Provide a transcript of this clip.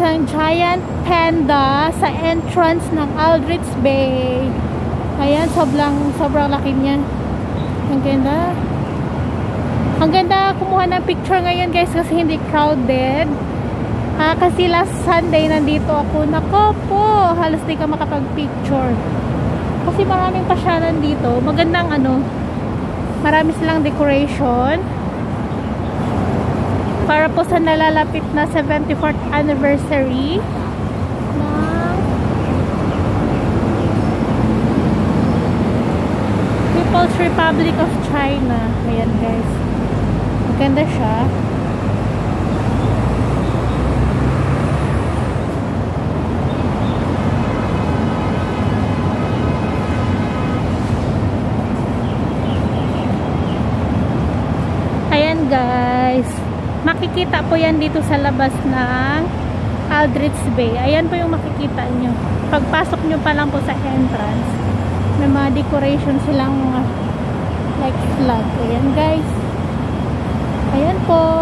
isang giant panda sa entrance ng Aldrich Bay. Ayan, sobrang laki niya. Ang ganda. Ang ganda kumuha ng picture ngayon guys kasi hindi crowded. Kasi last Sunday nandito ako. Nako po, halos di ka makapag-picture. Kasi maraming pasyalan dito. Magandang marami silang decoration. Para po sa nalalapit na 74th anniversary ng People's Republic of China. Ayan guys. Maganda siya. Ayan guys. Makikita po yan dito sa labas ng Aldrich Bay. Ayan po yung makikita nyo. Pagpasok nyo pa lang po sa entrance, may mga decoration silang like flag. Ayan guys. Ayan po.